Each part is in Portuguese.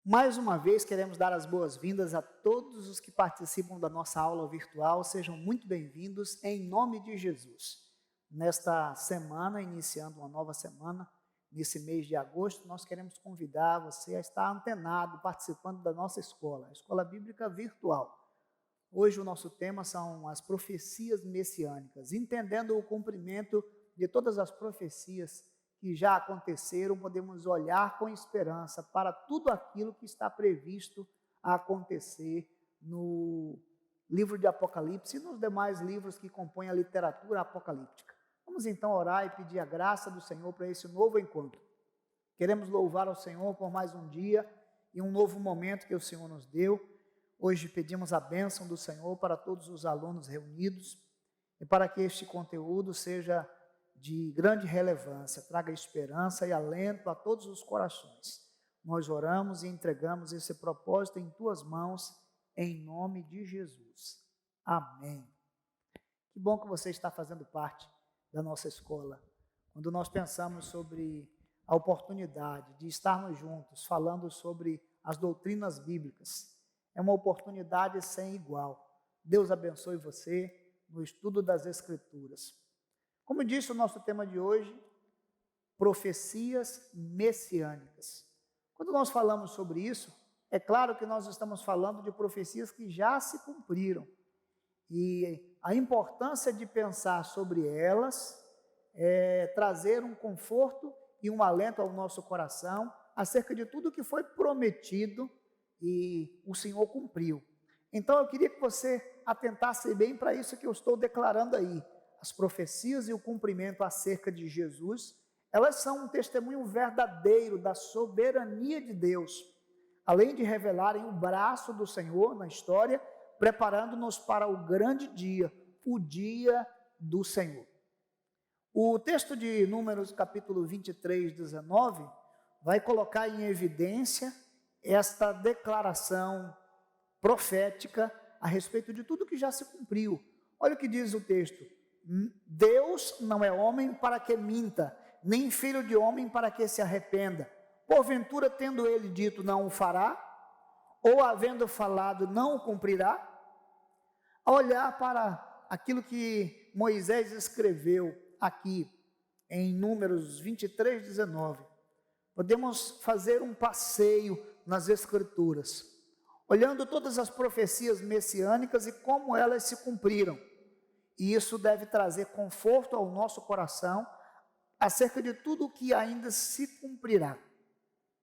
Mais uma vez, queremos dar as boas-vindas a todos os que participam da nossa aula virtual. Sejam muito bem-vindos em nome de Jesus. Nesta semana, iniciando uma nova semana, nesse mês de agosto, nós queremos convidar você a estar antenado, participando da nossa escola, a Escola Bíblica Virtual. Hoje o nosso tema são as profecias messiânicas, entendendo o cumprimento de todas as profecias que já aconteceram, podemos olhar com esperança para tudo aquilo que está previsto a acontecer no livro de Apocalipse e nos demais livros que compõem a literatura apocalíptica. Vamos então orar e pedir a graça do Senhor para esse novo encontro. Queremos louvar ao Senhor por mais um dia e um novo momento que o Senhor nos deu. Hoje pedimos a bênção do Senhor para todos os alunos reunidos e para que este conteúdo seja de grande relevância, traga esperança e alento a todos os corações. Nós oramos e entregamos esse propósito em tuas mãos, em nome de Jesus. Amém. Que bom que você está fazendo parte da nossa escola. Quando nós pensamos sobre a oportunidade de estarmos juntos, falando sobre as doutrinas bíblicas, é uma oportunidade sem igual. Deus abençoe você no estudo das Escrituras. Como disse o nosso tema de hoje, profecias messiânicas. Quando nós falamos sobre isso, é claro que nós estamos falando de profecias que já se cumpriram. E a importância de pensar sobre elas é trazer um conforto e um alento ao nosso coração acerca de tudo que foi prometido e o Senhor cumpriu. Então eu queria que você atentasse bem para isso que eu estou declarando aí. As profecias e o cumprimento acerca de Jesus, elas são um testemunho verdadeiro da soberania de Deus, além de revelarem o braço do Senhor na história, preparando-nos para o grande dia, o dia do Senhor. O texto de Números, capítulo 23, 19, vai colocar em evidência esta declaração profética a respeito de tudo que já se cumpriu. Olha o que diz o texto. Deus não é homem para que minta, nem filho de homem para que se arrependa. Porventura, tendo ele dito, não o fará, ou havendo falado, não o cumprirá? Ao olhar para aquilo que Moisés escreveu aqui em Números 23, 19, podemos fazer um passeio nas Escrituras, olhando todas as profecias messiânicas e como elas se cumpriram. E isso deve trazer conforto ao nosso coração acerca de tudo o que ainda se cumprirá.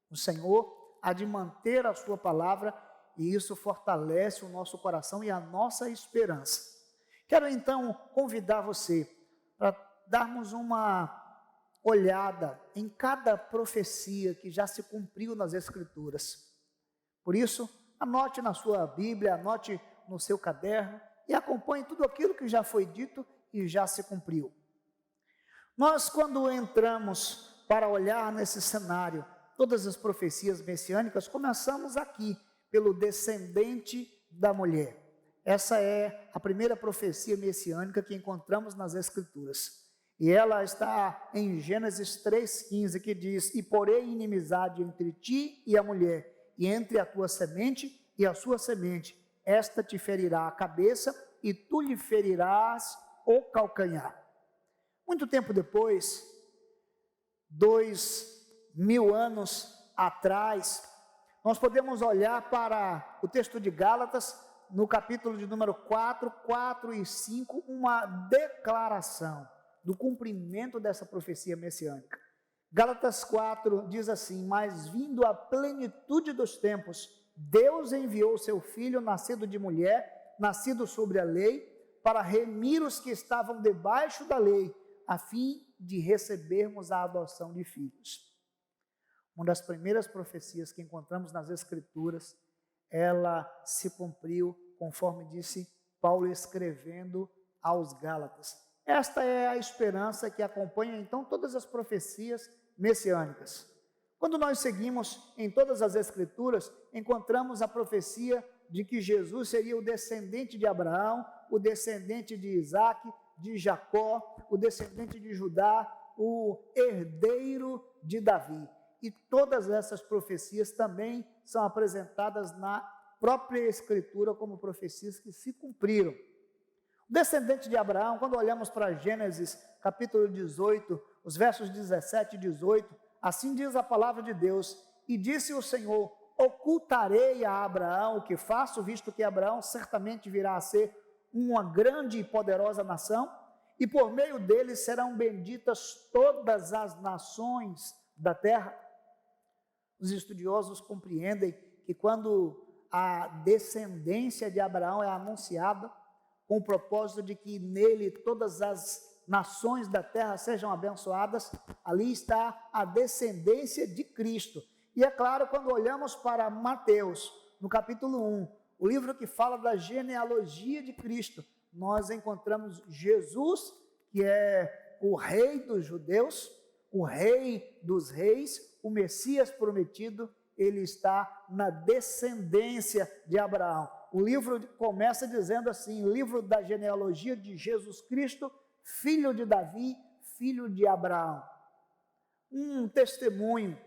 O Senhor há de manter a sua palavra e isso fortalece o nosso coração e a nossa esperança. Quero então convidar você para darmos uma olhada em cada profecia que já se cumpriu nas Escrituras. Por isso, anote na sua Bíblia, anote no seu caderno, e acompanhe tudo aquilo que já foi dito e já se cumpriu. Nós, quando entramos para olhar nesse cenário, todas as profecias messiânicas, começamos aqui, pelo descendente da mulher. Essa é a primeira profecia messiânica que encontramos nas Escrituras. E ela está em Gênesis 3,15, que diz: E porém inimizade entre ti e a mulher, e entre a tua semente e a sua semente. Esta te ferirá a cabeça e tu lhe ferirás o calcanhar. Muito tempo depois, 2000 anos atrás, nós podemos olhar para o texto de Gálatas, no capítulo de número 4, 4 e 5, uma declaração do cumprimento dessa profecia messiânica. Gálatas 4 diz assim: Mas vindo a plenitude dos tempos, Deus enviou seu Filho, nascido de mulher, nascido sobre a lei, para remir os que estavam debaixo da lei, a fim de recebermos a adoção de filhos. Uma das primeiras profecias que encontramos nas Escrituras, ela se cumpriu, conforme disse Paulo escrevendo aos Gálatas. Esta é a esperança que acompanha então todas as profecias messiânicas. Quando nós seguimos em todas as Escrituras, encontramos a profecia de que Jesus seria o descendente de Abraão, o descendente de Isaac, de Jacó, o descendente de Judá, o herdeiro de Davi. e todas essas profecias também são apresentadas na própria Escritura como profecias que se cumpriram. O descendente de Abraão, quando olhamos para Gênesis capítulo 18, os versos 17 e 18, assim diz a palavra de Deus: e disse o Senhor, ocultarei a Abraão o que faço, visto que Abraão certamente virá a ser uma grande e poderosa nação, e por meio dele serão benditas todas as nações da terra. Os estudiosos compreendem que quando a descendência de Abraão é anunciada, com o propósito de que nele todas as nações da terra sejam abençoadas, ali está a descendência de Cristo. E é claro, quando olhamos para Mateus, no capítulo 1, o livro que fala da genealogia de Cristo, nós encontramos Jesus, que é o rei dos judeus, o rei dos reis, o Messias prometido, ele está na descendência de Abraão. O livro começa dizendo assim, livro da genealogia de Jesus Cristo, filho de Davi, filho de Abraão. Um testemunho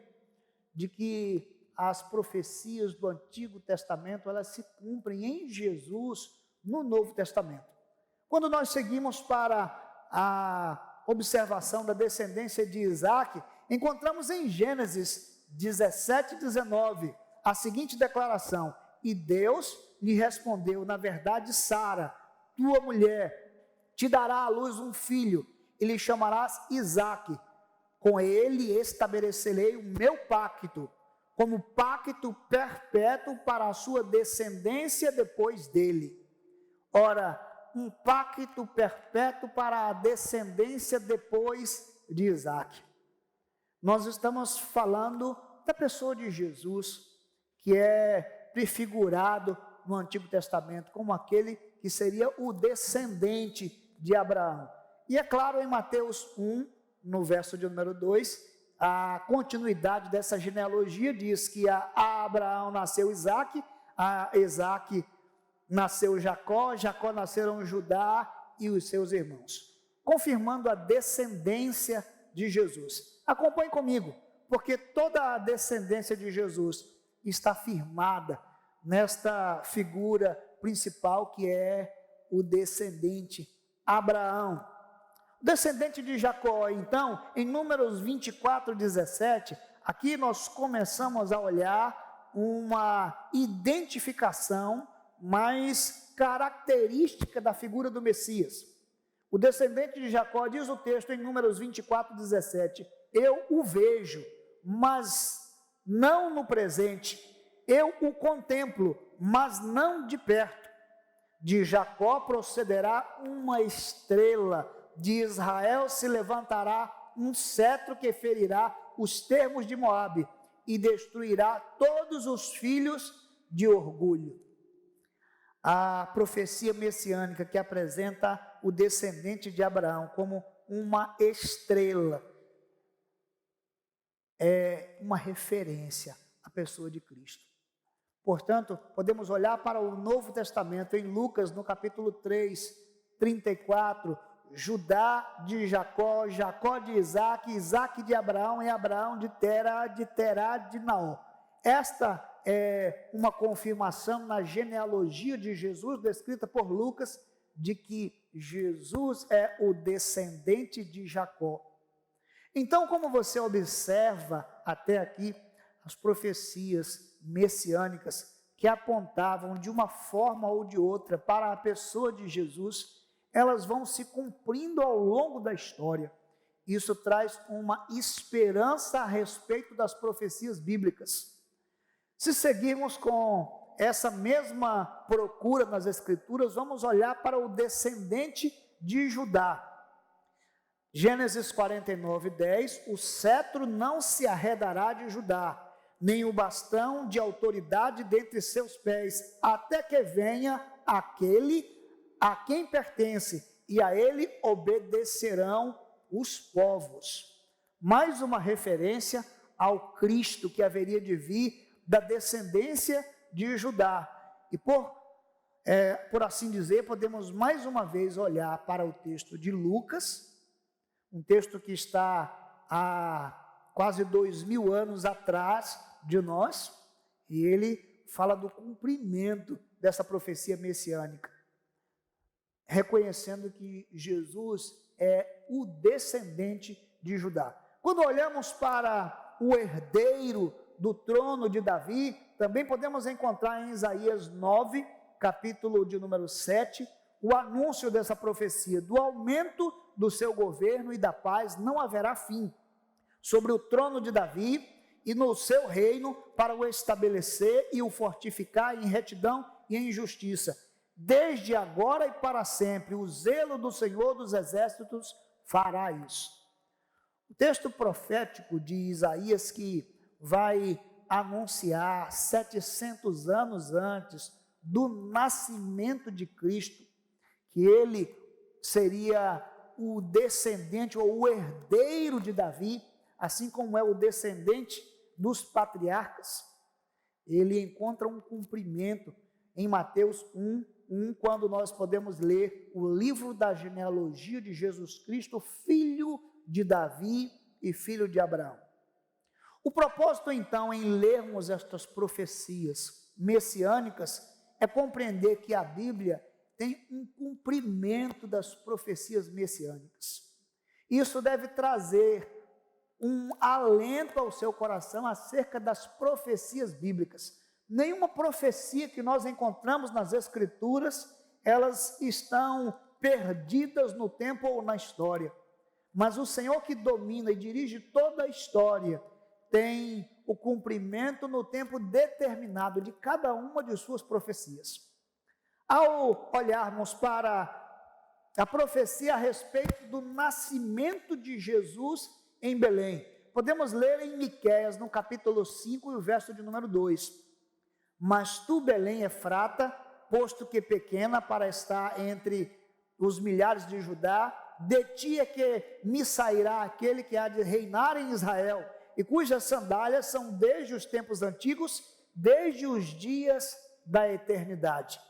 de que as profecias do Antigo Testamento, elas se cumprem em Jesus no Novo Testamento. Quando nós seguimos para a observação da descendência de Isaac, encontramos em Gênesis 17 e 19 a seguinte declaração: e Deus lhe respondeu, na verdade, Sara, tua mulher, te dará à luz um filho, e lhe chamarás Isaque. Com ele estabelecerei o meu pacto, como pacto perpétuo para a sua descendência depois dele. Ora, um pacto perpétuo para a descendência depois de Isaque. Nós estamos falando da pessoa de Jesus, que é prefigurado no Antigo Testamento como aquele que seria o descendente de Abraão. E é claro, em Mateus 1, no verso de número 2, a continuidade dessa genealogia diz que a Abraão nasceu Isaque, a Isaque nasceu Jacó, Jacó nasceram Judá e os seus irmãos, confirmando a descendência de Jesus. Acompanhe comigo, porque toda a descendência de Jesus está firmada nesta figura principal que é o descendente Abraão. O descendente de Jacó, então, em Números 24, 17, aqui nós começamos a olhar uma identificação mais característica da figura do Messias. O descendente de Jacó, diz o texto em Números 24, 17, eu o vejo, mas não no presente, eu o contemplo, mas não de perto. De Jacó procederá uma estrela, de Israel se levantará um cetro que ferirá os termos de Moabe e destruirá todos os filhos de orgulho. A profecia messiânica que apresenta o descendente de Abraão como uma estrela é uma referência à pessoa de Cristo. Portanto, podemos olhar para o Novo Testamento, em Lucas, no capítulo 3, 34, Judá de Jacó, Jacó de Isaque, Isaque de Abraão e Abraão de Terá de Naó. Esta é uma confirmação na genealogia de Jesus, descrita por Lucas, de que Jesus é o descendente de Jacó. Então, como você observa até aqui, as profecias messiânicas que apontavam de uma forma ou de outra para a pessoa de Jesus, elas vão se cumprindo ao longo da história. Isso traz uma esperança a respeito das profecias bíblicas. Se seguirmos com essa mesma procura nas Escrituras, vamos olhar para o descendente de Judá. Gênesis 49, 10, o cetro não se arredará de Judá, nem o bastão de autoridade dentre seus pés, até que venha aquele a quem pertence, e a ele obedecerão os povos. Mais uma referência ao Cristo que haveria de vir da descendência de Judá. E por assim dizer, podemos mais uma vez olhar para o texto de Lucas, um texto que está a quase 2000 anos atrás de nós, e ele fala do cumprimento dessa profecia messiânica, reconhecendo que Jesus é o descendente de Judá. Quando olhamos para o herdeiro do trono de Davi, também podemos encontrar em Isaías 9, capítulo de número 7, o anúncio dessa profecia: do aumento do seu governo e da paz não haverá fim, sobre o trono de Davi e no seu reino, para o estabelecer e o fortificar em retidão e em justiça, desde agora e para sempre. O zelo do Senhor dos exércitos fará isso. O texto profético de Isaías, que vai anunciar 700 anos antes do nascimento de Cristo, que ele seria o descendente ou o herdeiro de Davi, assim como é o descendente dos patriarcas, ele encontra um cumprimento em Mateus 1, quando nós podemos ler o livro da genealogia de Jesus Cristo, filho de Davi e filho de Abraão. O propósito, então, em lermos estas profecias messiânicas é compreender que a Bíblia tem um cumprimento das profecias messiânicas. Isso deve trazer um alento ao seu coração acerca das profecias bíblicas. Nenhuma profecia que nós encontramos nas Escrituras, elas estão perdidas no tempo ou na história. Mas o Senhor que domina e dirige toda a história tem o cumprimento no tempo determinado de cada uma de suas profecias. Ao olharmos para a profecia a respeito do nascimento de Jesus em Belém, podemos ler em Miqueias, no capítulo 5, e o verso de número 2. Mas tu, Belém Efrata, posto que pequena para estar entre os milhares de Judá, de ti é que me sairá aquele que há de reinar em Israel, e cujas sandálias são desde os tempos antigos, desde os dias da eternidade.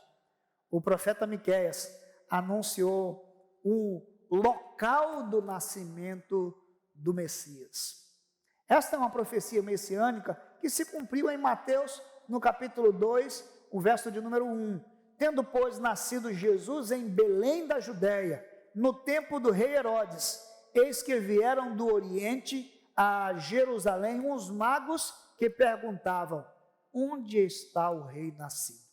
O profeta Miqueias anunciou o local do nascimento do Messias. Esta é uma profecia messiânica que se cumpriu em Mateus, no capítulo 2, o verso de número 1. Tendo, pois, nascido Jesus em Belém da Judéia, no tempo do rei Herodes, eis que vieram do Oriente a Jerusalém uns magos que perguntavam: onde está o rei nascido?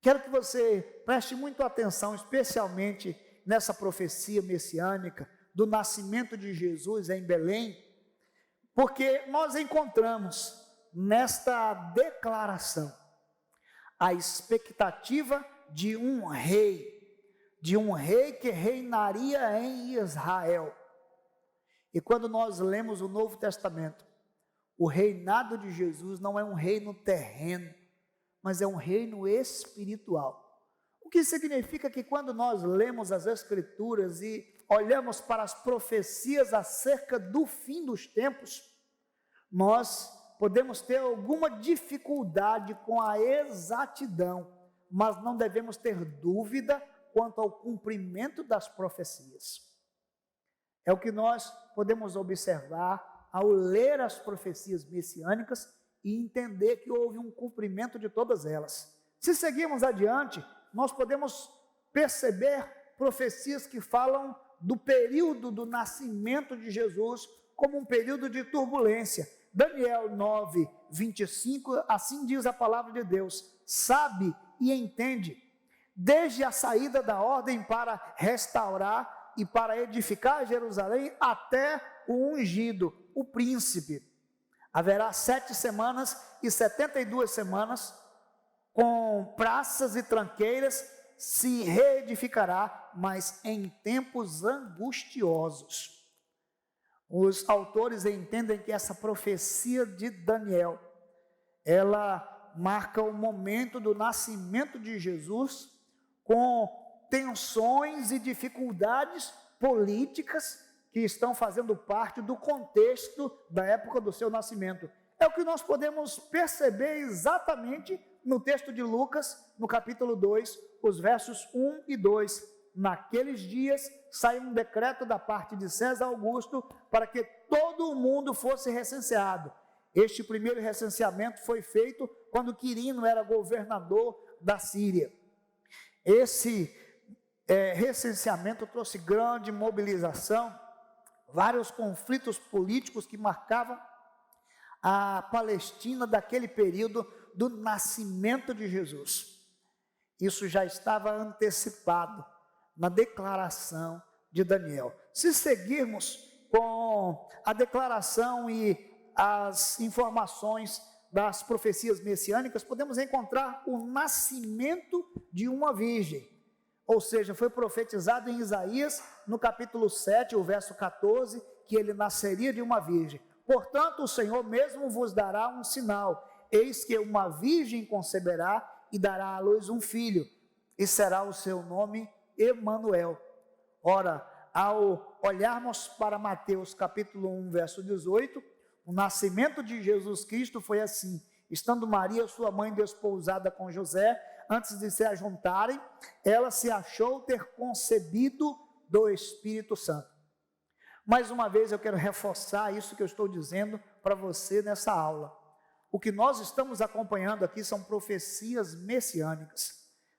Quero que você preste muito atenção, especialmente nessa profecia messiânica do nascimento de Jesus em Belém, porque nós encontramos nesta declaração a expectativa de um rei que reinaria em Israel. E quando nós lemos o Novo Testamento, o reinado de Jesus não é um reino terreno, mas é um reino espiritual. O que significa que quando nós lemos as Escrituras e olhamos para as profecias acerca do fim dos tempos, nós podemos ter alguma dificuldade com a exatidão, mas não devemos ter dúvida quanto ao cumprimento das profecias. É o que nós podemos observar ao ler as profecias messiânicas e entender que houve um cumprimento de todas elas. Se seguirmos adiante, nós podemos perceber profecias que falam do período do nascimento de Jesus como um período de turbulência. Daniel 9, 25, assim diz a palavra de Deus: sabe e entende, desde a saída da ordem para restaurar e para edificar Jerusalém, até o ungido, o príncipe. Haverá 7 semanas e 72 semanas, com praças e tranqueiras, se reedificará, mas em tempos angustiosos. Os autores entendem que essa profecia de Daniel, ela marca o momento do nascimento de Jesus, com tensões e dificuldades políticas que estão fazendo parte do contexto da época do seu nascimento. É o que nós podemos perceber exatamente no texto de Lucas, no capítulo 2, os versos 1 e 2. naqueles dias saiu um decreto da parte de César Augusto para que todo o mundo fosse recenseado. Este primeiro recenseamento foi feito quando Quirino era governador da Síria. Esse recenseamento trouxe grande mobilização, vários conflitos políticos que marcavam a Palestina daquele período do nascimento de Jesus. Isso já estava antecipado na declaração de Daniel. Se seguirmos com a declaração e as informações das profecias messiânicas, podemos encontrar o nascimento de uma virgem. Ou seja, foi profetizado em Isaías, no capítulo 7, o verso 14, que ele nasceria de uma virgem. Portanto, o Senhor mesmo vos dará um sinal. Eis que uma virgem conceberá e dará à luz um filho, e será o seu nome Emanuel. Ora, ao olharmos para Mateus capítulo 1, verso 18, o nascimento de Jesus Cristo foi assim: estando Maria, sua mãe, desposada com José, antes de se ajuntarem, ela se achou ter concebido do Espírito Santo. Mais uma vez eu quero reforçar isso que eu estou dizendo para você nessa aula. O que nós estamos acompanhando aqui são profecias messiânicas.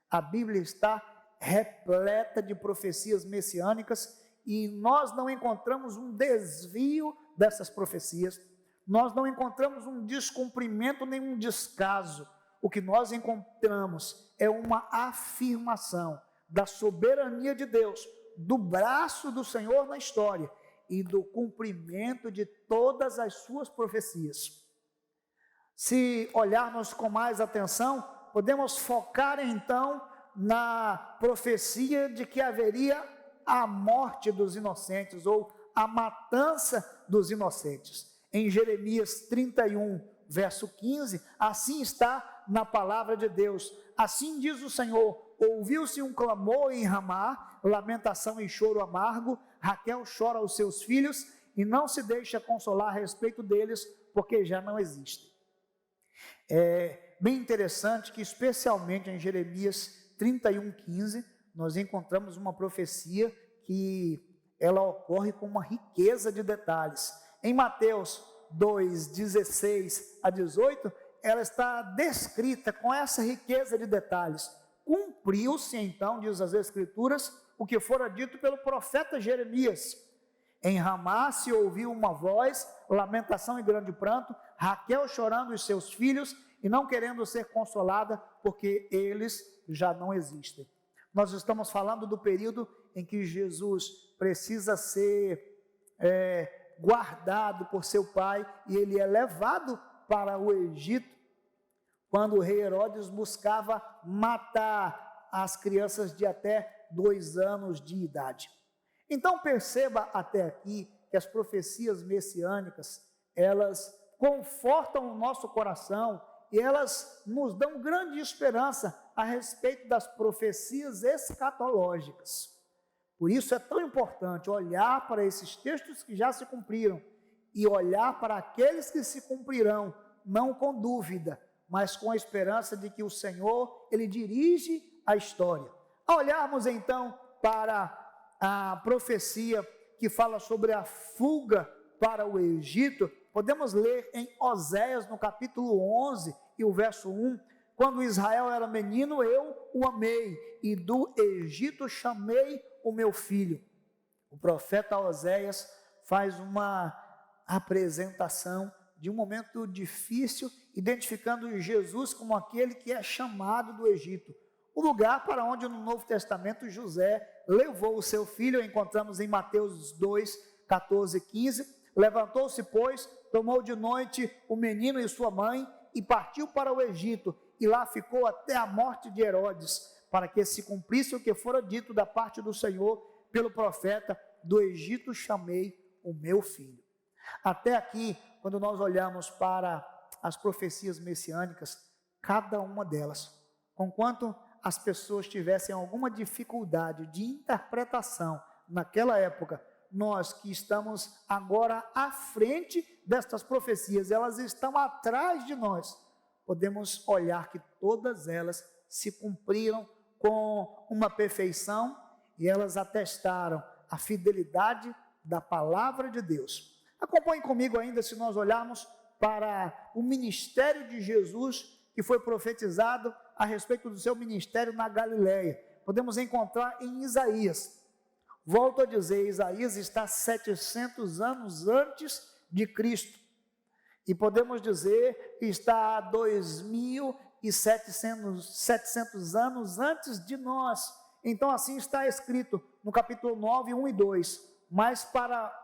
A Bíblia está repleta de profecias messiânicas e nós não encontramos um desvio dessas profecias, nós não encontramos um descumprimento nem um descaso. O que nós encontramos é uma afirmação da soberania de Deus, do braço do Senhor na história e do cumprimento de todas as suas profecias. Se olharmos com mais atenção, podemos focar então na profecia de que haveria a morte dos inocentes ou a matança dos inocentes. Em Jeremias 31, verso 15, assim está na palavra de Deus. Assim diz o Senhor: ouviu-se um clamor em Ramá, lamentação e choro amargo. Raquel chora os seus filhos e não se deixa consolar a respeito deles, porque já não existem. É bem interessante que, especialmente em Jeremias 31:15, nós encontramos uma profecia que ela ocorre com uma riqueza de detalhes. Em Mateus 2:16 a 18, ela está descrita com essa riqueza de detalhes. Cumpriu-se então, diz as Escrituras, o que fora dito pelo profeta Jeremias. Em Ramá se ouviu uma voz, lamentação e grande pranto, Raquel chorando os seus filhos e não querendo ser consolada, porque eles já não existem. Nós estamos falando do período em que Jesus precisa ser guardado por seu pai, e ele é levado para o Egito, quando o rei Herodes buscava matar as crianças de até 2 anos de idade. Então perceba até aqui que as profecias messiânicas, elas confortam o nosso coração e elas nos dão grande esperança a respeito das profecias escatológicas. Por isso é tão importante olhar para esses textos que já se cumpriram e olhar para aqueles que se cumprirão, não com dúvida, mas com a esperança de que o Senhor, Ele dirige a história. Ao olharmos então para a profecia que fala sobre a fuga para o Egito, podemos ler em Oséias, no capítulo 11 e o verso 1, quando Israel era menino, eu o amei, e do Egito chamei o meu filho. O profeta Oséias faz uma apresentação de um momento difícil, identificando Jesus como aquele que é chamado do Egito, o lugar para onde no Novo Testamento José levou o seu filho. Encontramos em Mateus 2, 14 e 15, levantou-se, pois, tomou de noite o menino e sua mãe, e partiu para o Egito, e lá ficou até a morte de Herodes, para que se cumprisse o que fora dito da parte do Senhor, pelo profeta: do Egito chamei o meu filho. Até aqui, quando nós olhamos para as profecias messiânicas, cada uma delas, conquanto as pessoas tivessem alguma dificuldade de interpretação naquela época, nós que estamos agora à frente destas profecias, elas estão atrás de nós, podemos olhar que todas elas se cumpriram com uma perfeição e elas atestaram a fidelidade da palavra de Deus. Acompanhe comigo ainda, se nós olharmos para o ministério de Jesus, que foi profetizado a respeito do seu ministério na Galileia. Podemos encontrar em Isaías. Volto a dizer, Isaías está 700 anos antes de Cristo. E podemos dizer que está a 2.700 anos antes de nós. Então assim está escrito no capítulo 9, 1 e 2. Mas para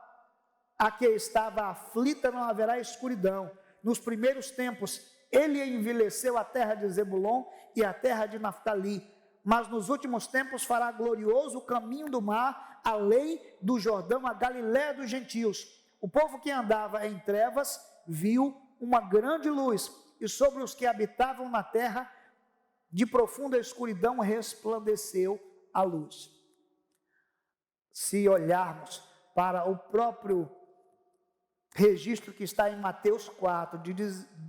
a que estava aflita não haverá escuridão. Nos primeiros tempos, ele envelheceu a terra de Zebulon e a terra de Naftali. Mas nos últimos tempos fará glorioso o caminho do mar, além do Jordão, a Galiléia dos gentios. O povo que andava em trevas viu uma grande luz, e sobre os que habitavam na terra de profunda escuridão resplandeceu a luz. Se olharmos para o próprio registro que está em Mateus 4,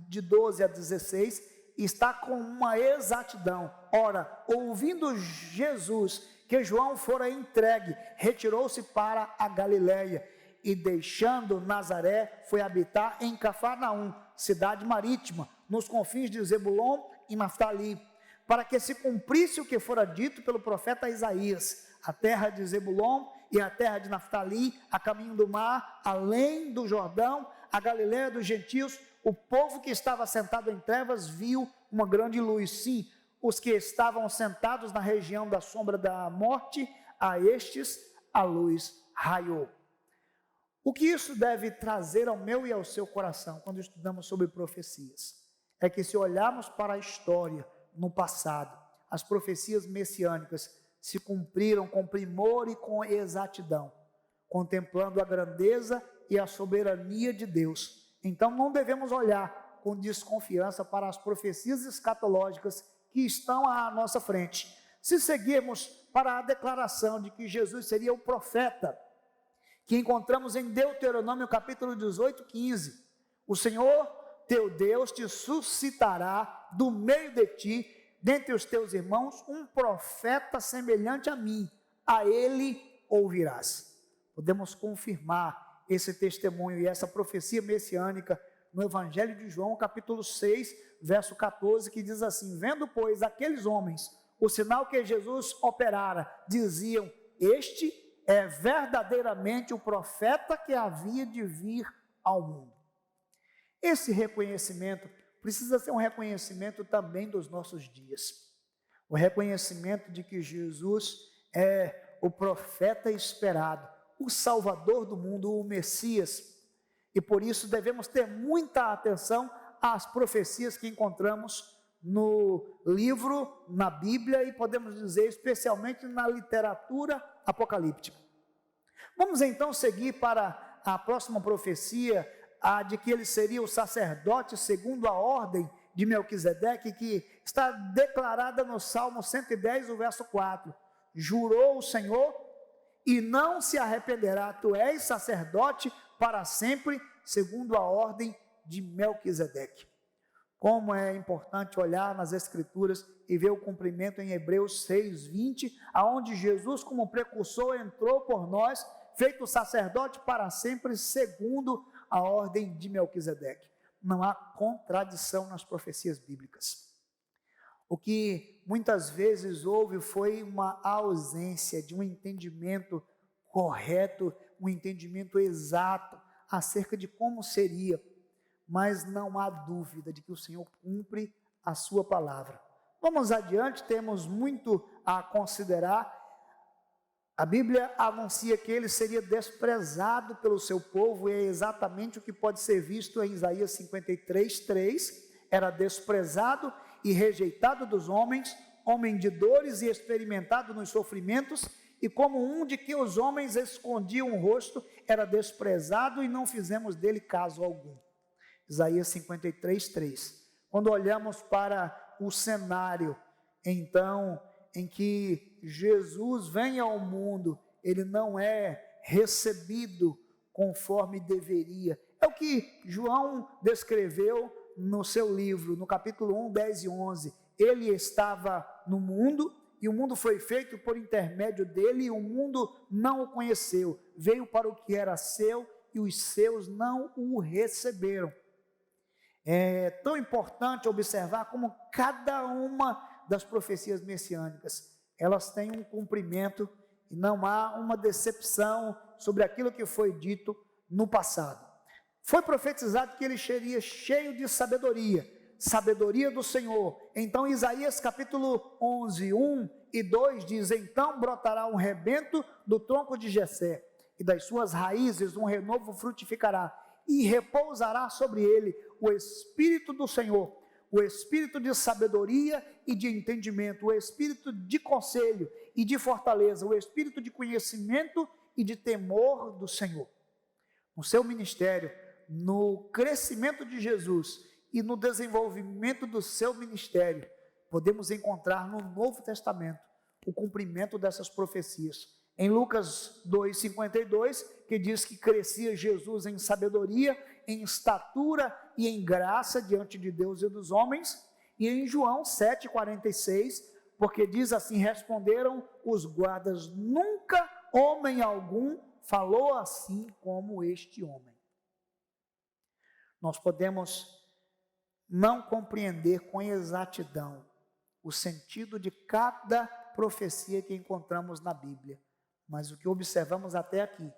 de 12 a 16, está com uma exatidão. Ora, ouvindo Jesus que João fora entregue, retirou-se para a Galiléia, e deixando Nazaré, foi habitar em Cafarnaum, cidade marítima, nos confins de Zebulon e Naftali, para que se cumprisse o que fora dito pelo profeta Isaías: a terra de Zebulon e a terra de Naftali, a caminho do mar, além do Jordão, a Galiléia dos gentios. O povo que estava sentado em trevas viu uma grande luz. Sim, os que estavam sentados na região da sombra da morte, a estes a luz raiou. O que isso deve trazer ao meu e ao seu coração quando estudamos sobre profecias? É que se olharmos para a história no passado, as profecias messiânicas se cumpriram com primor e com exatidão, contemplando a grandeza e a soberania de Deus. Então não devemos olhar com desconfiança para as profecias escatológicas que estão à nossa frente. Se seguirmos para a declaração de que Jesus seria o profeta, que encontramos em Deuteronômio capítulo 18, 15, o Senhor teu Deus te suscitará do meio de ti, dentre os teus irmãos, um profeta semelhante a mim, a ele ouvirás. Podemos confirmar esse testemunho e essa profecia messiânica no Evangelho de João, capítulo 6, verso 14, que diz assim: vendo, pois, aqueles homens o sinal que Jesus operara, diziam: este é verdadeiramente o profeta que havia de vir ao mundo. Esse reconhecimento precisa ser um reconhecimento também dos nossos dias. O reconhecimento de que Jesus é o profeta esperado, o Salvador do mundo, o Messias. E por isso devemos ter muita atenção às profecias que encontramos no livro, na Bíblia, e podemos dizer especialmente na literatura apocalíptica. Vamos então seguir para a próxima profecia, a de que ele seria o sacerdote segundo a ordem de Melquisedeque, que está declarada no Salmo 110, o verso 4. Jurou o Senhor e não se arrependerá, tu és sacerdote para sempre, segundo a ordem de Melquisedeque. Como é importante olhar nas Escrituras e ver o cumprimento em Hebreus 6, 20, aonde Jesus, como precursor, entrou por nós, feito sacerdote para sempre, segundo a ordem de Melquisedeque. Não há contradição nas profecias bíblicas. O que muitas vezes houve foi uma ausência de um entendimento correto, um entendimento exato acerca de como seria, mas não há dúvida de que o Senhor cumpre a sua palavra. Vamos adiante, temos muito a considerar. A Bíblia anuncia que ele seria desprezado pelo seu povo, e é exatamente o que pode ser visto em Isaías 53, 3. Era desprezado e rejeitado dos homens, homem de dores e experimentado nos sofrimentos, e como um de que os homens escondiam o rosto, era desprezado e não fizemos dele caso algum. Isaías 53, 3. Quando olhamos para o cenário, então, em que Jesus vem ao mundo, ele não é recebido conforme deveria. É o que João descreveu no seu livro, no capítulo 1, 10 e 11. Ele estava no mundo e o mundo foi feito por intermédio dele, e o mundo não o conheceu. Veio para o que era seu, e os seus não o receberam. É tão importante observar como cada uma das profecias messiânicas, elas têm um cumprimento, e não há uma decepção sobre aquilo que foi dito no passado. Foi profetizado que ele seria cheio de sabedoria do Senhor. Então Isaías capítulo 11, 1 e 2 diz: então brotará um rebento do tronco de Jessé, e das suas raízes um renovo frutificará, e repousará sobre ele o Espírito do Senhor, o Espírito de sabedoria e de entendimento, o Espírito de conselho e de fortaleza, o Espírito de conhecimento e de temor do Senhor. No seu ministério, no crescimento de Jesus e no desenvolvimento do seu ministério, podemos encontrar no Novo Testamento o cumprimento dessas profecias. Em Lucas 2,52, que diz que crescia Jesus em sabedoria, em estatura e em graça diante de Deus e dos homens. E em João 7,46, porque diz assim: responderam os guardas, nunca homem algum falou assim como este homem. Nós podemos não compreender com exatidão o sentido de cada profecia que encontramos na Bíblia, mas o que observamos até aqui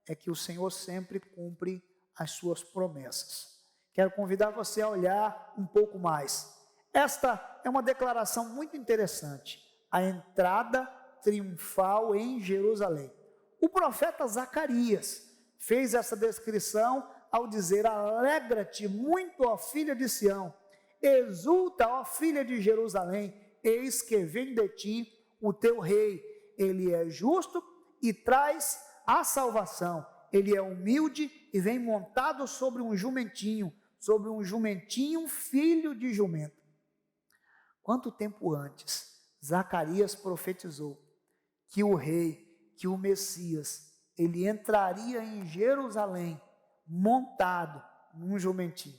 é que o Senhor sempre cumpre as suas promessas. Quero convidar você a olhar um pouco mais. Esta é uma declaração muito interessante, a entrada triunfal em Jerusalém. O profeta Zacarias fez essa descrição ao dizer: alegra-te muito, ó filha de Sião, exulta, ó filha de Jerusalém, eis que vem de ti o teu rei, ele é justo e traz a salvação, ele é humilde e vem montado sobre um jumentinho filho de jumento. Quanto tempo antes Zacarias profetizou que o rei, que o Messias, ele entraria em Jerusalém montado num jumentinho.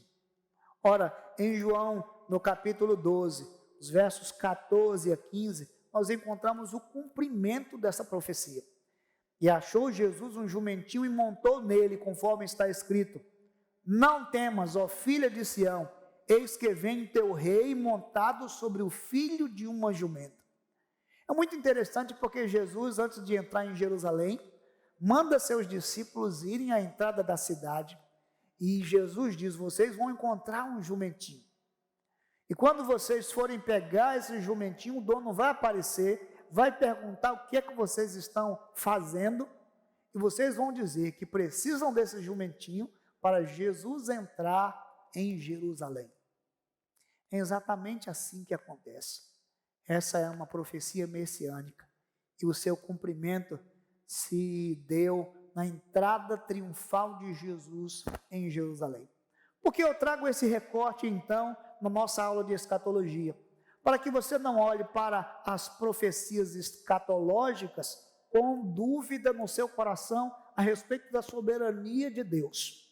Ora, em João, no capítulo 12, os versos 14 a 15, nós encontramos o cumprimento dessa profecia. E achou Jesus um jumentinho e montou nele, conforme está escrito: não temas, ó filha de Sião, eis que vem teu rei montado sobre o filho de uma jumenta. É muito interessante porque Jesus, antes de entrar em Jerusalém, manda seus discípulos irem à entrada da cidade, e Jesus diz: vocês vão encontrar um jumentinho, e quando vocês forem pegar esse jumentinho, o dono vai aparecer, vai perguntar o que é que vocês estão fazendo, e vocês vão dizer que precisam desse jumentinho para Jesus entrar em Jerusalém. É exatamente assim que acontece. Essa é uma profecia messiânica, e o seu cumprimento se deu na entrada triunfal de Jesus em Jerusalém. Por que eu trago esse recorte, então, na nossa aula de escatologia? Para que você não olhe para as profecias escatológicas com dúvida no seu coração a respeito da soberania de Deus.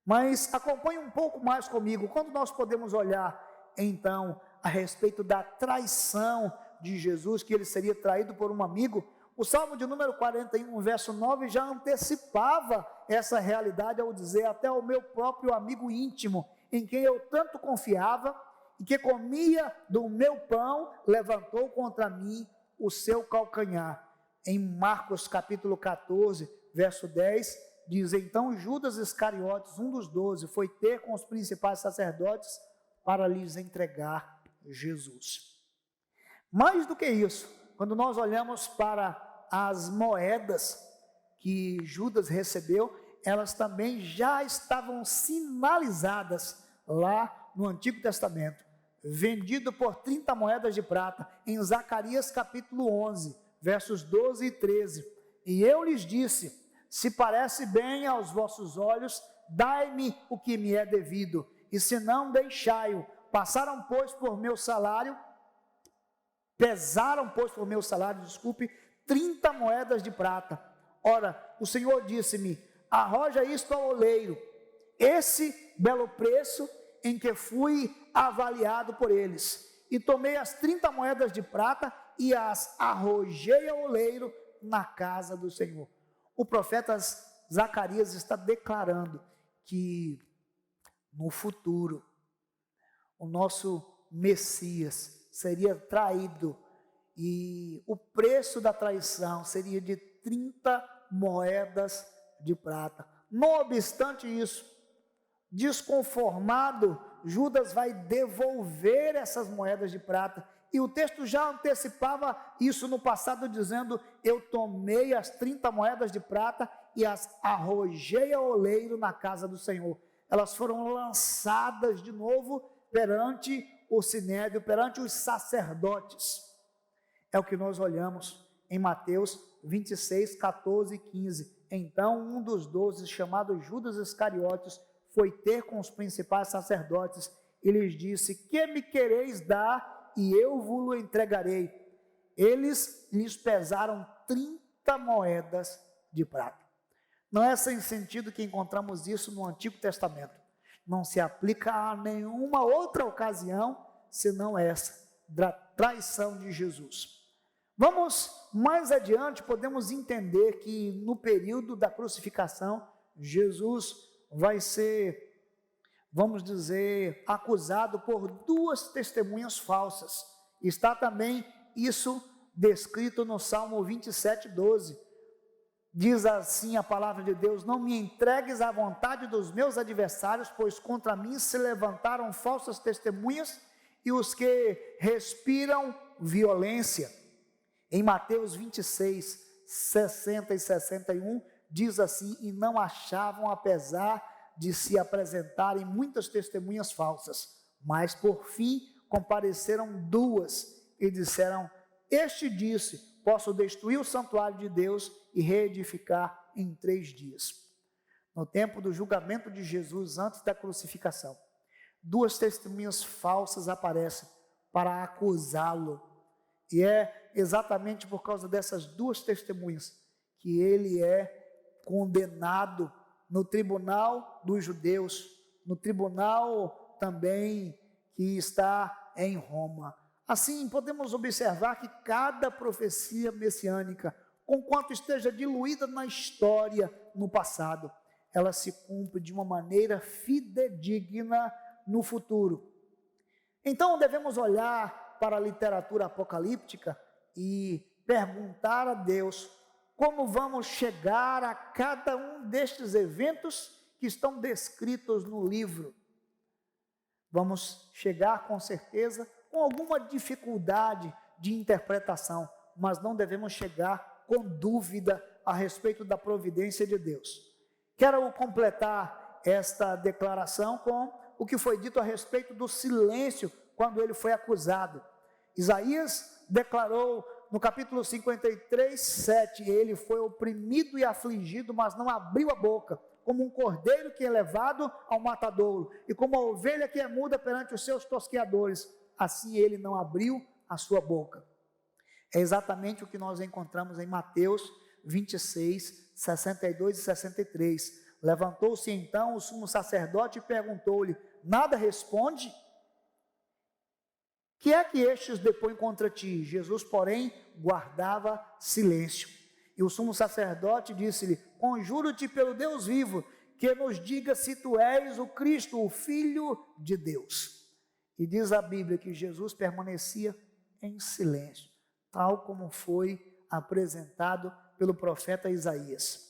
Mas acompanhe um pouco mais comigo, quando nós podemos olhar, então, a respeito da traição de Jesus, que ele seria traído por um amigo. O Salmo de número 41, verso 9, já antecipava essa realidade ao dizer: até o meu próprio amigo íntimo, em quem eu tanto confiava, e que comia do meu pão, levantou contra mim o seu calcanhar. Em Marcos capítulo 14, verso 10, diz: então Judas Iscariotes, um dos 12, foi ter com os principais sacerdotes para lhes entregar Jesus. Mais do que isso, quando nós olhamos para as moedas que Judas recebeu, elas também já estavam sinalizadas lá no Antigo Testamento, vendido por 30 moedas de prata, em Zacarias capítulo 11, versos 12 e 13. E eu lhes disse: se parece bem aos vossos olhos, dai-me o que me é devido, e se não, deixai-o. Pesaram, pois, por meu salário, 30 moedas de prata. Ora, o Senhor disse-me: arroja isto ao oleiro, esse belo preço em que fui avaliado por eles. e tomei as 30 moedas de prata e as arrojei ao oleiro na casa do Senhor. O profeta Zacarias está declarando que no futuro o nosso Messias seria traído e o preço da traição seria de 30 moedas de prata. Não obstante isso, desconformado, Judas vai devolver essas moedas de prata. E o texto já antecipava isso no passado, dizendo: eu tomei as 30 moedas de prata e as arrojei ao oleiro na casa do Senhor. Elas foram lançadas de novo perante o sinédrio, perante os sacerdotes. É o que nós olhamos em Mateus 26, 14 e 15. Então um dos 12, chamado Judas Iscariotes, foi ter com os principais sacerdotes e lhes disse: que me quereis dar e eu vos-lo entregarei? Eles lhes pesaram 30 moedas de prata. Não é sem sentido que encontramos isso no Antigo Testamento. Não se aplica a nenhuma outra ocasião senão essa, da traição de Jesus. Vamos mais adiante, podemos entender que no período da crucificação, Jesus vai ser, vamos dizer, acusado por 2 testemunhas falsas. Está também isso descrito no Salmo 27, 12. Diz assim a palavra de Deus: não me entregues à vontade dos meus adversários, pois contra mim se levantaram falsas testemunhas e os que respiram violência. Em Mateus 26, 60 e 61, diz assim: e não achavam, apesar de se apresentarem muitas testemunhas falsas, mas por fim compareceram 2 e disseram: este disse, posso destruir o santuário de Deus e reedificar em 3 dias. No tempo do julgamento de Jesus, antes da crucificação, 2 testemunhas falsas aparecem para acusá-lo, e é exatamente por causa dessas 2 testemunhas que ele é condenado no tribunal dos judeus, no tribunal também que está em Roma. Assim, podemos observar que cada profecia messiânica, conquanto esteja diluída na história, no passado, ela se cumpre de uma maneira fidedigna no futuro. Então, devemos olhar para a literatura apocalíptica e perguntar a Deus como vamos chegar a cada um destes eventos que estão descritos no livro. Vamos chegar com certeza com alguma dificuldade de interpretação, mas não devemos chegar com dúvida a respeito da providência de Deus. Quero completar esta declaração com o que foi dito a respeito do silêncio quando ele foi acusado. Isaías declarou no capítulo 53, 7, ele foi oprimido e afligido, mas não abriu a boca, como um cordeiro que é levado ao matadouro, e como a ovelha que é muda perante os seus tosqueadores, assim ele não abriu a sua boca. É exatamente o que nós encontramos em Mateus 26, 62 e 63. Levantou-se então o sumo sacerdote e perguntou-lhe: nada responde? Que é que estes depõem contra ti? Jesus, porém, guardava silêncio. E o sumo sacerdote disse-lhe: conjuro-te pelo Deus vivo, que nos diga se tu és o Cristo, o Filho de Deus. E diz a Bíblia que Jesus permanecia em silêncio, tal como foi apresentado pelo profeta Isaías.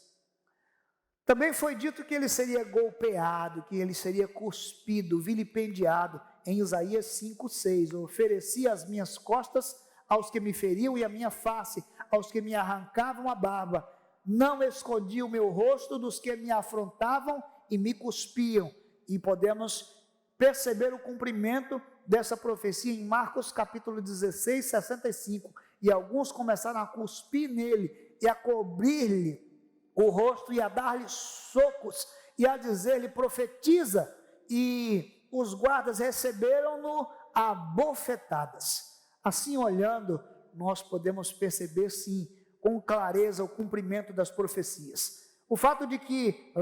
Também foi dito que ele seria golpeado, que ele seria cuspido, vilipendiado. Em Isaías 5:6, ofereci as minhas costas aos que me feriam e a minha face aos que me arrancavam a barba. Não escondi o meu rosto dos que me afrontavam e me cuspiam. E podemos perceber o cumprimento dessa profecia em Marcos capítulo 16, 65. E alguns começaram a cuspir nele e a cobrir-lhe o rosto e a dar-lhe socos e a dizer-lhe: profetiza. E os guardas receberam-no a bofetadas. Assim, olhando, nós podemos perceber, sim, com clareza o cumprimento das profecias. O fato de que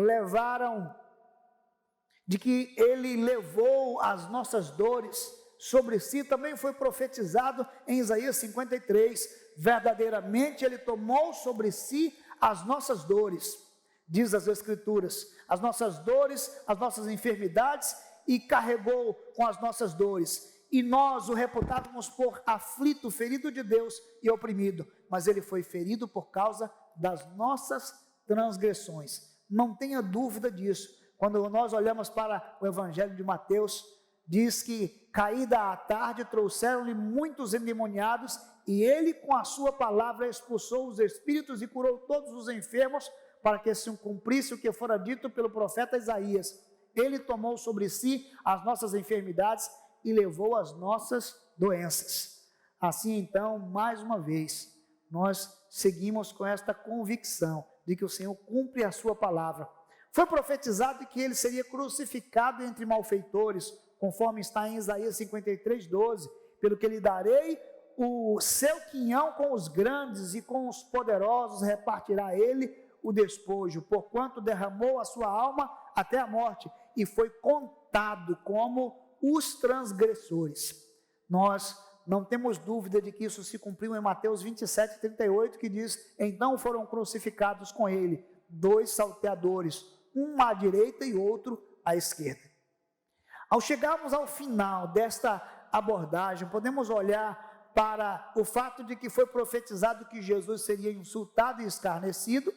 ele levou as nossas dores, sobre si também foi profetizado em Isaías 53. Verdadeiramente ele tomou sobre si as nossas dores, diz as Escrituras, as nossas dores, as nossas enfermidades, e carregou com as nossas dores. E nós o reputávamos por aflito, ferido de Deus e oprimido, mas ele foi ferido por causa das nossas transgressões. Não tenha dúvida disso. Quando nós olhamos para o Evangelho de Mateus, diz que, caída a tarde, trouxeram-lhe muitos endemoniados, e ele com a sua palavra expulsou os espíritos e curou todos os enfermos, para que se cumprisse o que fora dito pelo profeta Isaías. Ele tomou sobre si as nossas enfermidades e levou as nossas doenças. Assim, então, mais uma vez, nós seguimos com esta convicção de que o Senhor cumpre a sua palavra. Foi profetizado que ele seria crucificado entre malfeitores, conforme está em Isaías 53, 12, pelo que lhe darei o seu quinhão com os grandes, e com os poderosos repartirá ele o despojo, porquanto derramou a sua alma até a morte, e foi contado como os transgressores. Nós não temos dúvida de que isso se cumpriu em Mateus 27, 38, que diz: então foram crucificados com ele 2 salteadores, um à direita e outro à esquerda. Ao chegarmos ao final desta abordagem, podemos olhar para o fato de que foi profetizado que Jesus seria insultado e escarnecido,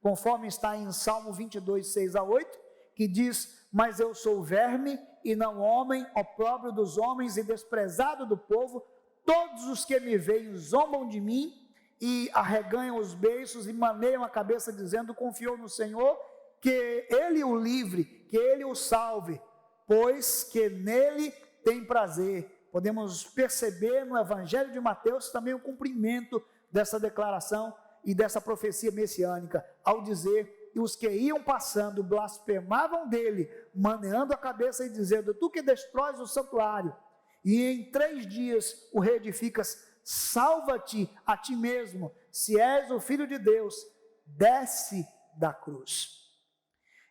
conforme está em Salmo 22, 6 a 8, que diz: mas eu sou verme e não homem, opróbrio dos homens e desprezado do povo, todos os que me veem zombam de mim e arreganham os beiços e maneiam a cabeça, dizendo: confiou no Senhor, que ele o livre, que ele o salve, pois que nele tem prazer. Podemos perceber no Evangelho de Mateus também o cumprimento dessa declaração e dessa profecia messiânica, ao dizer: e os que iam passando blasfemavam dele, maneando a cabeça e dizendo: tu que destróis o santuário, e em 3 dias o reedificas, salva-te a ti mesmo, se és o Filho de Deus, desce da cruz.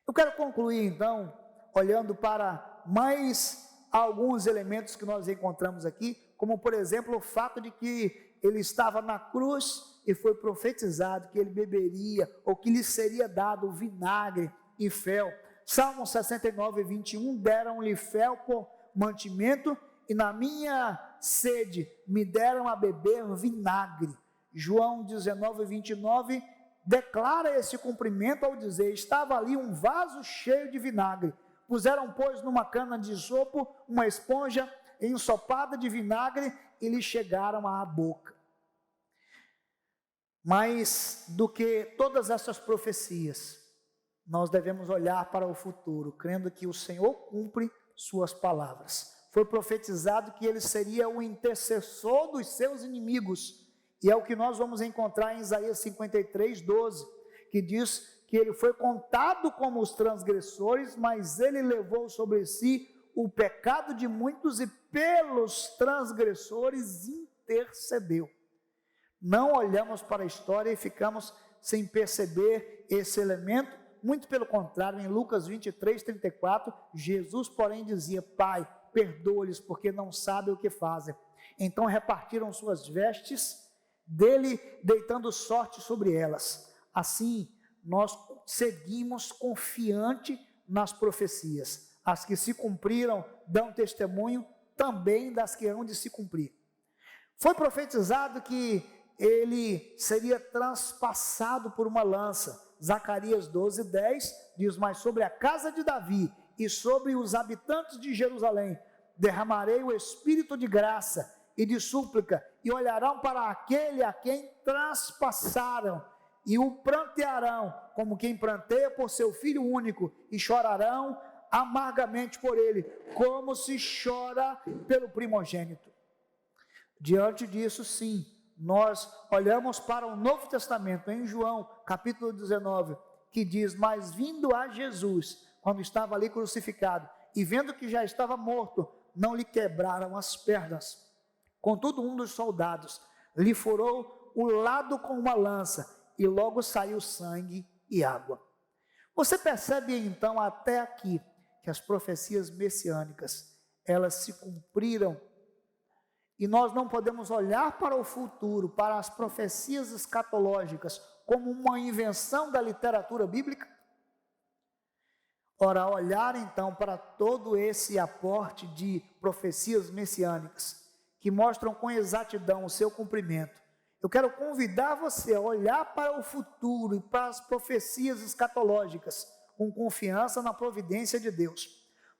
Eu quero concluir então, olhando para mais alguns elementos que nós encontramos aqui, como por exemplo o fato de que ele estava na cruz e foi profetizado que ele beberia, ou que lhe seria dado vinagre e fel. Salmo 69, 21, deram-lhe fel por mantimento, e na minha sede me deram a beber vinagre. João 19, 29, declara esse cumprimento ao dizer: estava ali um vaso cheio de vinagre, puseram, pois, numa cana de isopo uma esponja ensopada de vinagre e lhe chegaram à boca. Mas do que todas essas profecias, nós devemos olhar para o futuro, crendo que o Senhor cumpre suas palavras. Foi profetizado que ele seria o intercessor dos seus inimigos, e é o que nós vamos encontrar em Isaías 53, 12, que diz que ele foi contado como os transgressores, mas ele levou sobre si o pecado de muitos e pelos transgressores intercedeu. Não olhamos para a história e ficamos sem perceber esse elemento, muito pelo contrário. Em Lucas 23, 34, Jesus, porém, dizia: Pai, perdoa-lhes, porque não sabem o que fazem. Então repartiram suas vestes dele, deitando sorte sobre elas. Assim, nós seguimos confiante nas profecias. As que se cumpriram dão testemunho também das que hão de se cumprir. Foi profetizado que ele seria transpassado por uma lança. Zacarias 12, 10 diz: mas sobre a casa de Davi e sobre os habitantes de Jerusalém derramarei o espírito de graça e de súplica, e olharão para aquele a quem traspassaram, e o prantearão como quem pranteia por seu filho único, e chorarão amargamente por ele, como se chora pelo primogênito. Diante disso, sim, nós olhamos para o Novo Testamento, em João, capítulo 19, que diz: mas vindo a Jesus, quando estava ali crucificado, e vendo que já estava morto, não lhe quebraram as pernas. Contudo, um dos soldados lhe furou o lado com uma lança, e logo saiu sangue e água. Você percebe então até aqui que as profecias messiânicas, elas se cumpriram e nós não podemos olhar para o futuro, para as profecias escatológicas, como uma invenção da literatura bíblica? Ora, olhar então para todo esse aporte de profecias messiânicas, que mostram com exatidão o seu cumprimento, eu quero convidar você a olhar para o futuro e para as profecias escatológicas, com confiança na providência de Deus.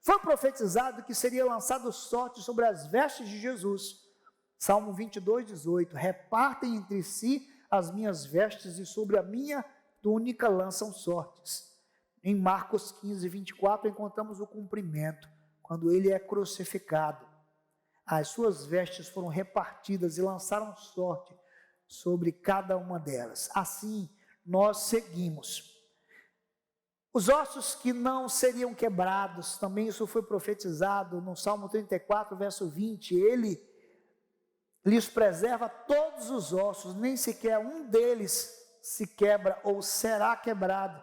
Foi profetizado que seria lançado sorte sobre as vestes de Jesus. Salmo 22:18, repartem entre si as minhas vestes e sobre a minha túnica lançam sortes. Em Marcos 15:24 encontramos o cumprimento, quando ele é crucificado. As suas vestes foram repartidas e lançaram sorte sobre cada uma delas. Assim, nós seguimos. Os ossos que não seriam quebrados, também isso foi profetizado no Salmo 34, verso 20, ele lhes preserva todos os ossos, nem sequer um deles se quebra ou será quebrado.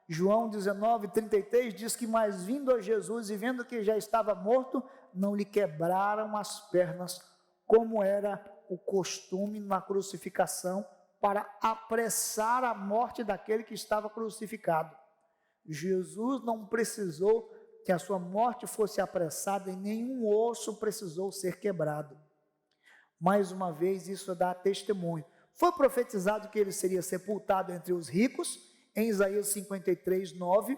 João 19:33 diz que, mas vindo a Jesus e vendo que já estava morto, não lhe quebraram as pernas, como era o costume na crucificação, para apressar a morte daquele que estava crucificado. Jesus não precisou que a sua morte fosse apressada e nenhum osso precisou ser quebrado. Mais uma vez, isso dá testemunho. Foi profetizado que ele seria sepultado entre os ricos, em Isaías 53:9,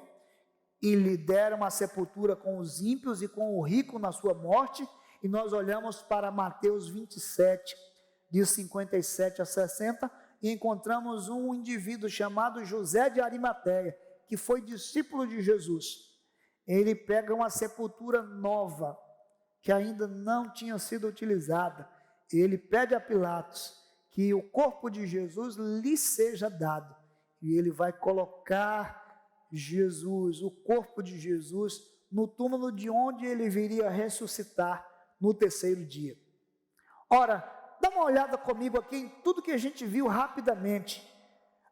e lhe deram a sepultura com os ímpios e com o rico na sua morte. E nós olhamos para Mateus 27, de 57 a 60, e encontramos um indivíduo chamado José de Arimateia, que foi discípulo de Jesus. Ele pega uma sepultura nova, que ainda não tinha sido utilizada. Ele pede a Pilatos que o corpo de Jesus lhe seja dado. E ele vai colocar Jesus, o corpo de Jesus, no túmulo de onde ele viria ressuscitar no terceiro dia. Ora, dá uma olhada comigo aqui em tudo que a gente viu rapidamente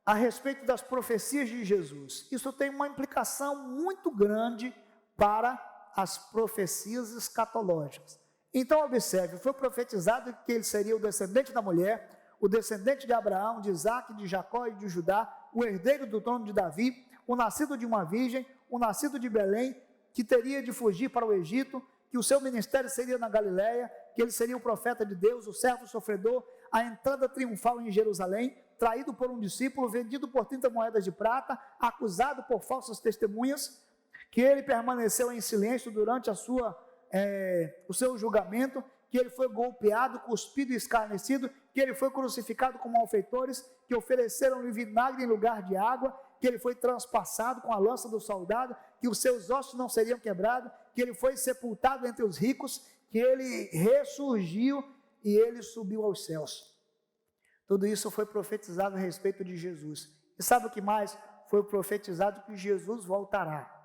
a respeito das profecias de Jesus. Isso tem uma implicação muito grande para as profecias escatológicas. Então observe, foi profetizado que ele seria o descendente da mulher, o descendente de Abraão, de Isaac, de Jacó e de Judá, o herdeiro do trono de Davi, o nascido de uma virgem, o nascido de Belém, que teria de fugir para o Egito, que o seu ministério seria na Galiléia, que ele seria o profeta de Deus, o servo sofredor, a entrada triunfal em Jerusalém, traído por um discípulo, vendido por 30 moedas de prata, acusado por falsas testemunhas, que ele permaneceu em silêncio durante o seu julgamento, que ele foi golpeado, cuspido e escarnecido, que ele foi crucificado com malfeitores, que ofereceram-lhe vinagre em lugar de água, que ele foi transpassado com a lança do soldado, que os seus ossos não seriam quebrados, que ele foi sepultado entre os ricos, que ele ressurgiu e ele subiu aos céus. Tudo isso foi profetizado a respeito de Jesus. E sabe o que mais? Foi profetizado que Jesus voltará.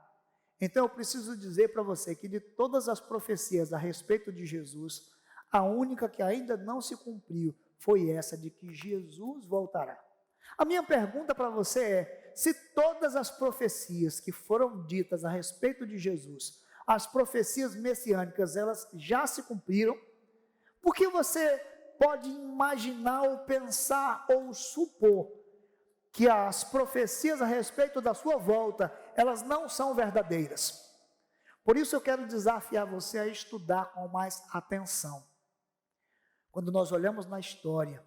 Então eu preciso dizer para você que de todas as profecias a respeito de Jesus, a única que ainda não se cumpriu foi essa de que Jesus voltará. A minha pergunta para você é, se todas as profecias que foram ditas a respeito de Jesus, as profecias messiânicas, elas já se cumpriram, por que você pode imaginar ou pensar ou supor que as profecias a respeito da sua volta, elas não são verdadeiras? Por isso eu quero desafiar você a estudar com mais atenção. Quando nós olhamos na história,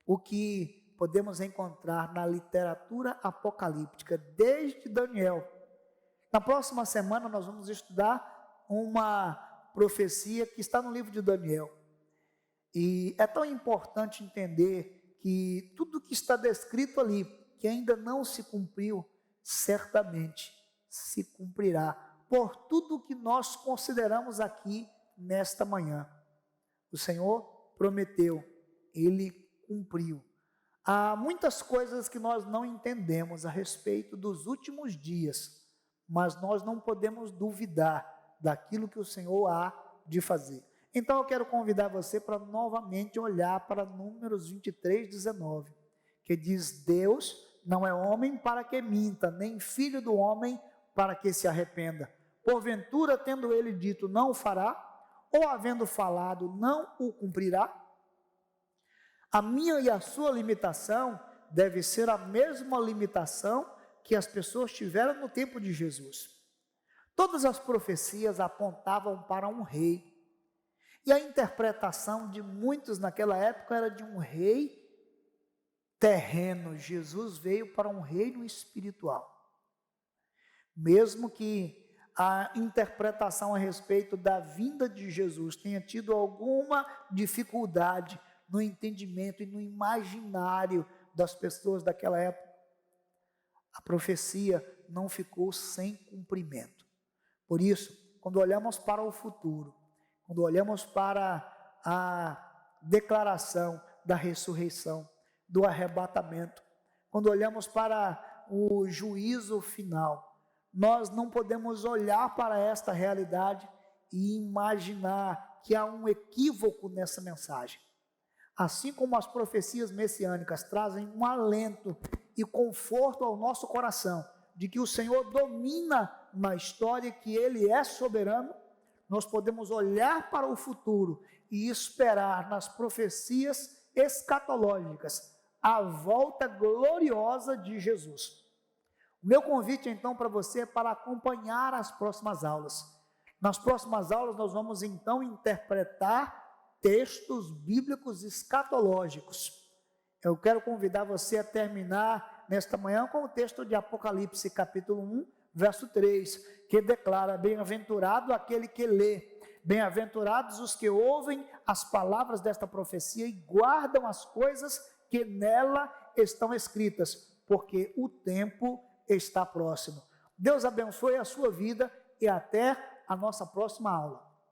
o que podemos encontrar na literatura apocalíptica, desde Daniel. Na próxima semana nós vamos estudar uma profecia que está no livro de Daniel. E é tão importante entender que tudo que está descrito ali, que ainda não se cumpriu, certamente se cumprirá, por tudo que nós consideramos aqui nesta manhã. O Senhor prometeu, Ele cumpriu. Há muitas coisas que nós não entendemos a respeito dos últimos dias, mas nós não podemos duvidar daquilo que o Senhor há de fazer. Então eu quero convidar você para novamente olhar para Números 23:19, que diz: Deus não é homem para que minta, nem filho do homem para que se arrependa. Porventura, tendo ele dito, não o fará, ou havendo falado, não o cumprirá? A minha e a sua limitação deve ser a mesma limitação que as pessoas tiveram no tempo de Jesus. Todas as profecias apontavam para um rei. E a interpretação de muitos naquela época era de um rei terreno. Jesus veio para um reino espiritual. Mesmo que a interpretação a respeito da vinda de Jesus tenha tido alguma dificuldade no entendimento e no imaginário das pessoas daquela época, a profecia não ficou sem cumprimento. Por isso, quando olhamos para o futuro, quando olhamos para a declaração da ressurreição, do arrebatamento, quando olhamos para o juízo final, nós não podemos olhar para esta realidade e imaginar que há um equívoco nessa mensagem. Assim como as profecias messiânicas trazem um alento e conforto ao nosso coração, de que o Senhor domina na história, que Ele é soberano, nós podemos olhar para o futuro e esperar nas profecias escatológicas a volta gloriosa de Jesus. O meu convite então para você é para acompanhar as próximas aulas. Nas próximas aulas nós vamos então interpretar textos bíblicos escatológicos. Eu quero convidar você a terminar nesta manhã com o texto de Apocalipse capítulo 1, verso 3, que declara: bem-aventurado aquele que lê, bem-aventurados os que ouvem as palavras desta profecia e guardam as coisas que nela estão escritas, porque o tempo está próximo. Deus abençoe a sua vida e até a nossa próxima aula.